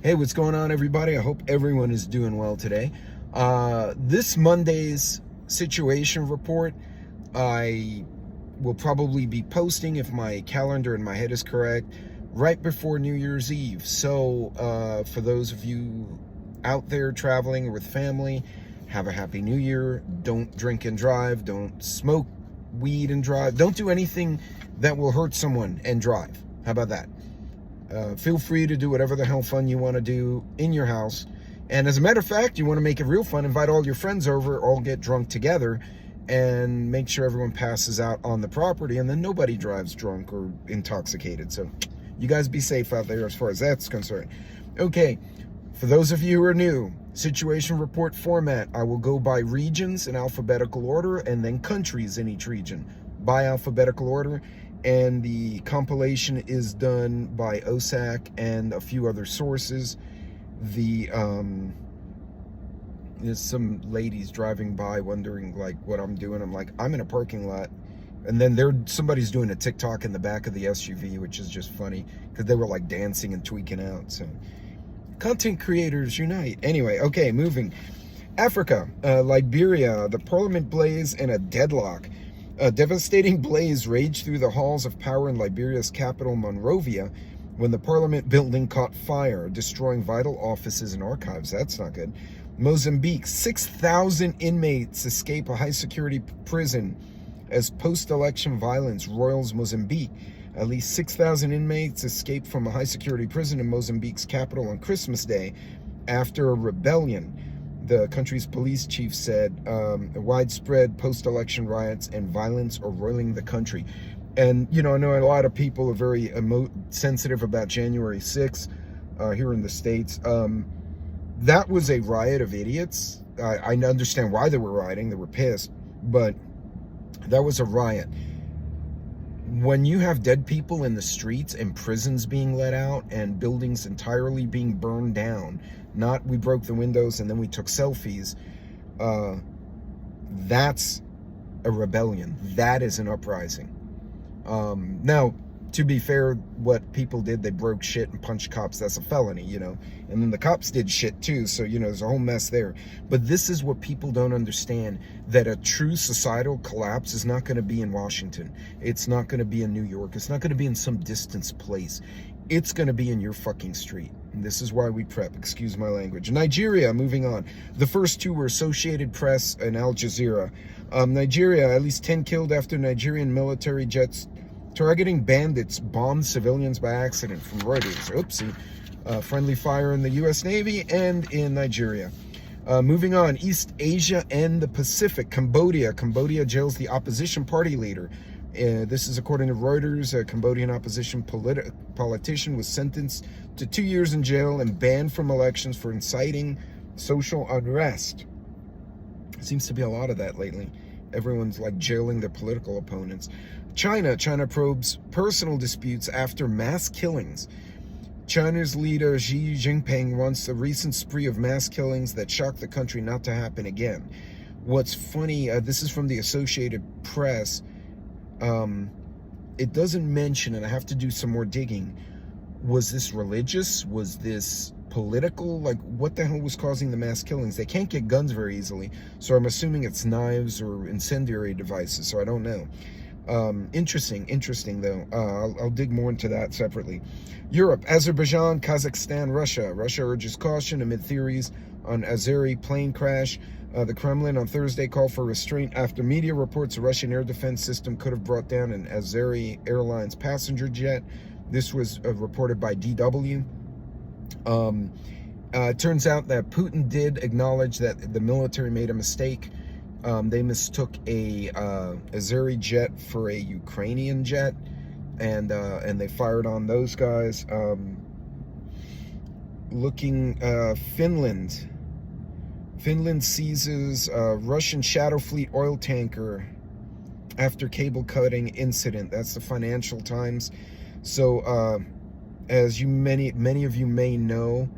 Hey, what's going on, everybody? I hope everyone is doing well today. This Monday's situation report, I will probably be posting, if my calendar in my head is correct, right before New Year's Eve. So for those of you out there traveling or with family, have a happy New Year. Don't drink and drive. Don't smoke weed and drive. Don't do anything that will hurt someone and drive. How about that? Feel free to do whatever the hell fun you want to do in your house. And as a matter of fact, you want to make it real fun, invite all your friends over, all get drunk together, and make sure everyone passes out on the property, and then nobody drives drunk or intoxicated. So you guys be safe out there as far as that's concerned. Okay, for those of you who are new, situation report format, I will go by regions in alphabetical order and then countries in each region by alphabetical order. And the compilation is done by OSAC and a few other sources. There's some ladies driving by wondering like what I'm doing. I'm like, I'm in a parking lot, and then somebody's doing a TikTok in the back of the SUV, which is just funny because they were like dancing and tweaking out. So content creators unite. Anyway, okay, moving. Africa, Liberia, the parliament blaze and a deadlock. A devastating blaze raged through the halls of power in Liberia's capital, Monrovia, when the parliament building caught fire, destroying vital offices and archives. That's not good. Mozambique, 6,000 inmates escape a high-security prison as post-election violence roils Mozambique. At least 6,000 inmates escaped from a high-security prison in Mozambique's capital on Christmas Day after a rebellion. The country's police chief said widespread post-election riots and violence are roiling the country. And, you know, I know a lot of people are very sensitive about January 6th here in the States. That was a riot of idiots. I understand why they were rioting. They were pissed. But that was a riot. When you have dead people in the streets and prisons being let out and buildings entirely being burned down, not we broke the windows and then we took selfies, that's a rebellion. That is an uprising. Now, to be fair, what people did, they broke shit and punched cops. That's a felony, you know. And then the cops did shit too, so, you know, there's a whole mess there. But this is what people don't understand, that a true societal collapse is not going to be in Washington. It's not going to be in New York. It's not going to be in some distant place. It's going to be in your fucking street. And this is why we prep. Excuse my language. Nigeria, moving on. The first two were Associated Press and Al Jazeera. Nigeria, at least 10 killed after Nigerian military jets targeting bandits bombed civilians by accident, from Reuters. Oopsie. Friendly fire in the U.S. Navy and in Nigeria. Moving on, East Asia and the Pacific. Cambodia. Cambodia jails the opposition party leader. This is according to Reuters. A Cambodian opposition politician was sentenced to 2 years in jail and banned from elections for inciting social unrest. Seems to be a lot of that lately. Everyone's like jailing their political opponents. China probes personal disputes after mass killings. China's leader Xi Jinping wants the recent spree of mass killings that shocked the country not to happen again. What's funny, this is from the Associated Press. It doesn't mention, and I have to do some more digging, was this religious? Was this political? Like, what the hell was causing the mass killings? They can't get guns very easily, so I'm assuming it's knives or incendiary devices, so I don't know. Interesting though. I'll dig more into that separately. Europe, Azerbaijan, Kazakhstan, Russia. Russia urges caution amid theories on Azeri plane crash. The Kremlin on Thursday called for restraint after media reports a Russian air defense system could have brought down an Azeri Airlines passenger jet. This was reported by DW. It turns out that Putin did acknowledge that the military made a mistake. They mistook a Azeri jet for a Ukrainian jet, and they fired on those guys. Finland. Finland seizes Russian Shadow Fleet oil tanker after cable cutting incident. That's the Financial Times. So, as many of you may know,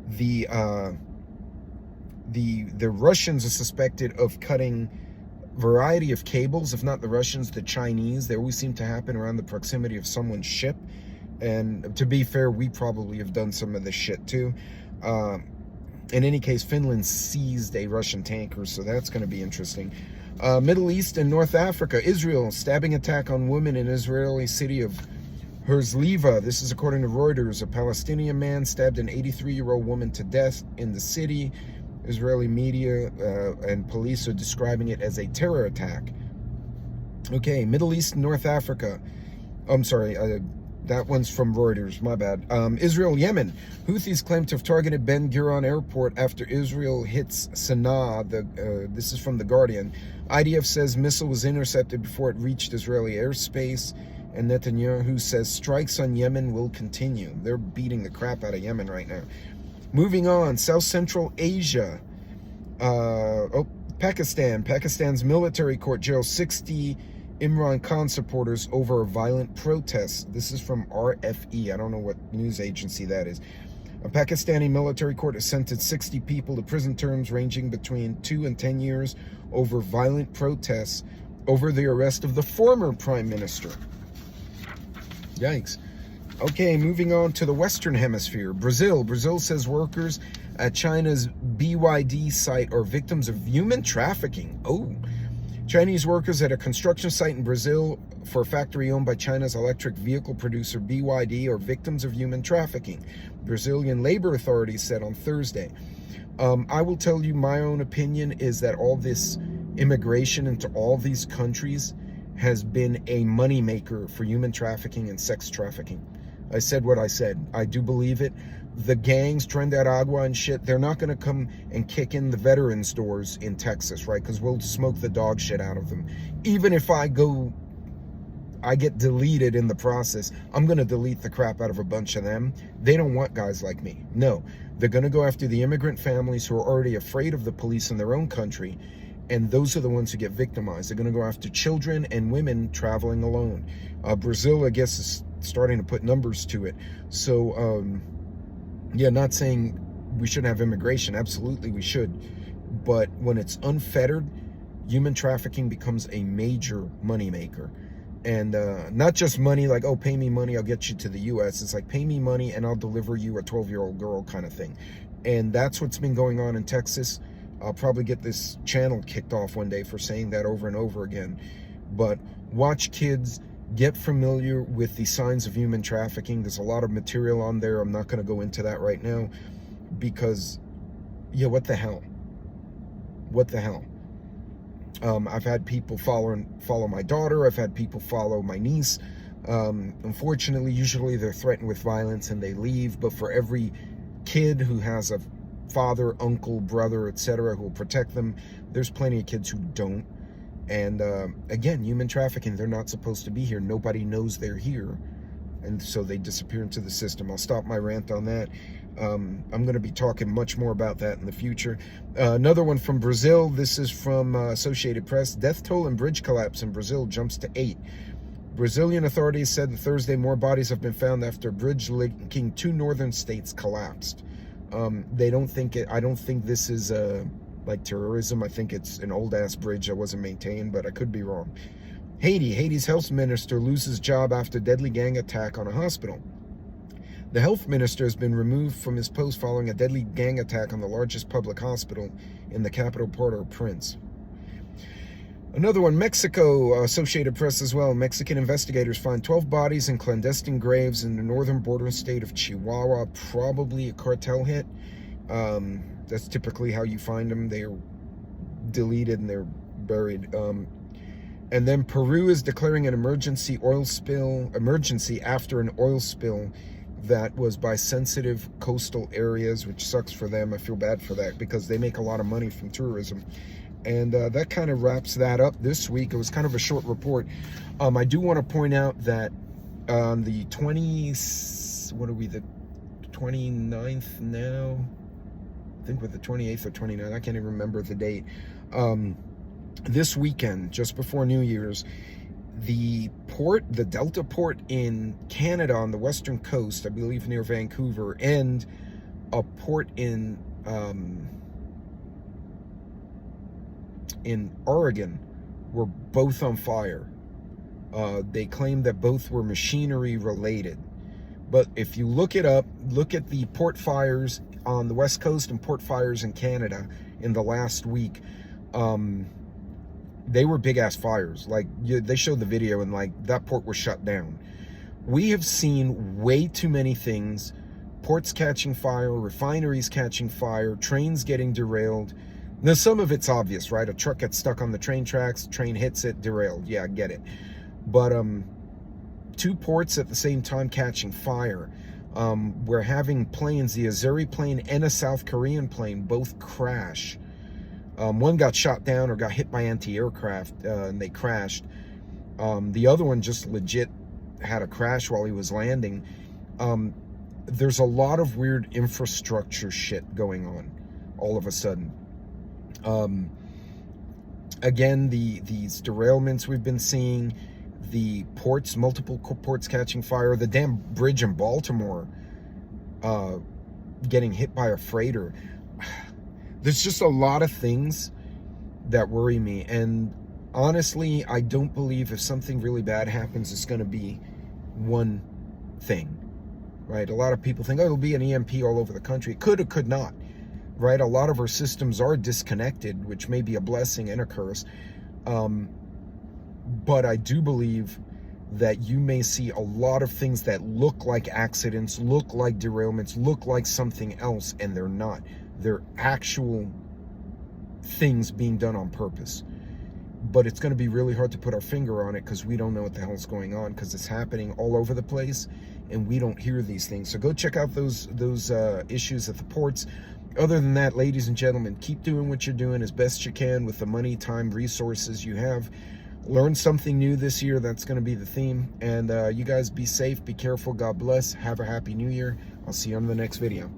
the Russians are suspected of cutting variety of cables. If not the Russians, the Chinese. They always seem to happen around the proximity of someone's ship. And to be fair, we probably have done some of this shit too. In any case, Finland seized a Russian tanker, so that's going to be interesting. Middle East and North Africa. Israel, stabbing attack on woman in Israeli city of Herzliya. This is according to Reuters. A Palestinian man stabbed an 83-year-old woman to death in the city. Israeli media and police are describing it as a terror attack. Okay, Middle East and North Africa. I'm sorry, that one's from Reuters, my bad. Israel, Yemen. Houthis claim to have targeted Ben Gurion Airport after Israel hits Sana'a. This is from The Guardian. IDF says missile was intercepted before it reached Israeli airspace. And Netanyahu says strikes on Yemen will continue. They're beating the crap out of Yemen right now. Moving on, South Central Asia. Pakistan. Pakistan's military court jails 60 Imran Khan supporters over a violent protest. This is from RFE. I don't know what news agency that is. A Pakistani military court has sentenced 60 people to prison terms ranging between 2 and 10 years over violent protests over the arrest of the former prime minister. Yikes. Okay, moving on to the Western Hemisphere. Brazil. Brazil says workers at China's BYD site are victims of human trafficking. Oh. Chinese workers at a construction site in Brazil for a factory owned by China's electric vehicle producer BYD are victims of human trafficking, Brazilian labor authorities said on Thursday. I will tell you my own opinion is that all this immigration into all these countries has been a moneymaker for human trafficking and sex trafficking. I said what I said. I do believe it. The gangs, Trinidad Agua and shit, they're not going to come and kick in the veterans doors in Texas, right? Because we'll smoke the dog shit out of them. Even if I get deleted in the process, I'm going to delete the crap out of a bunch of them. They don't want guys like me. No, they're going to go after the immigrant families who are already afraid of the police in their own country. And those are the ones who get victimized. They're going to go after children and women traveling alone. Brazil, I guess, is starting to put numbers to it. So, yeah, not saying we shouldn't have immigration. Absolutely, we should. But when it's unfettered, human trafficking becomes a major moneymaker. And not just money like, oh, pay me money, I'll get you to the U.S. It's like, pay me money and I'll deliver you a 12-year-old girl kind of thing. And that's what's been going on in Texas. I'll probably get this channel kicked off one day for saying that over and over again. But watch kids, get familiar with the signs of human trafficking. There's a lot of material on there. I'm not going to go into that right now because, yeah, what the hell? What the hell? I've had people follow my daughter. I've had people follow my niece. Unfortunately, usually they're threatened with violence and they leave. But for every kid who has a father, uncle, brother, etc., who will protect them, there's plenty of kids who don't. And again, human trafficking, they're not supposed to be here. Nobody knows they're here. And so they disappear into the system. I'll stop my rant on that. I'm going to be talking much more about that in the future. Another one from Brazil. This is from Associated Press. Death toll in bridge collapse in Brazil jumps to 8. Brazilian authorities said that Thursday more bodies have been found after a bridge linking 2 northern states collapsed. They don't think it. I don't think this is like terrorism. I think it's an old ass bridge that wasn't maintained, but I could be wrong. Haiti's health minister loses job after deadly gang attack on a hospital. The health minister has been removed from his post following a deadly gang attack on the largest public hospital in the capital, Port-au-Prince. Another one, Mexico, Associated Press as well. Mexican investigators find 12 bodies in clandestine graves in the northern border state of Chihuahua, probably a cartel hit. That's typically how you find them. They're deleted and they're buried. And then Peru is declaring an emergency after an oil spill that was by sensitive coastal areas, which sucks for them. I feel bad for that because they make a lot of money from tourism. And that kind of wraps that up this week. It was kind of a short report. I do want to point out that on the 29th now? I think with the 28th or 29th, I can't even remember the date. This weekend, just before New Year's, the Delta port in Canada on the western coast, I believe near Vancouver, and a port in Oregon were both on fire. They claimed that both were machinery related. But if you look it up, look at the port fires on the West Coast and port fires in Canada in the last week. They were big ass fires. Like, they showed the video and like that port was shut down. We have seen way too many things. Ports catching fire, refineries catching fire, trains getting derailed. Now, some of it's obvious, right? A truck gets stuck on the train tracks, train hits it, derailed. Yeah, I get it. But 2 ports at the same time catching fire. We're having planes, the Azuri plane and a South Korean plane, both crash. One got shot down or got hit by anti-aircraft, and they crashed. The other one just legit had a crash while he was landing. There's a lot of weird infrastructure shit going on all of a sudden. Again, these derailments we've been seeing, the ports, multiple ports catching fire, the damn bridge in Baltimore getting hit by a freighter. There's just a lot of things that worry me, and honestly, I don't believe if something really bad happens, it's going to be one thing, right? A lot of people think, oh, it'll be an EMP all over the country. It could or could not, right? A lot of our systems are disconnected, which may be a blessing and a curse. But I do believe that you may see a lot of things that look like accidents, look like derailments, look like something else, and they're not. They're actual things being done on purpose. But it's going to be really hard to put our finger on it because we don't know what the hell's going on, because it's happening all over the place and we don't hear these things. So go check out those issues at the ports. Other than that, ladies and gentlemen, keep doing what you're doing as best you can with the money, time, resources you have. Learn something new this year. That's going to be the theme. And you guys be safe, be careful. God bless. Have a happy new year. I'll see you on the next video.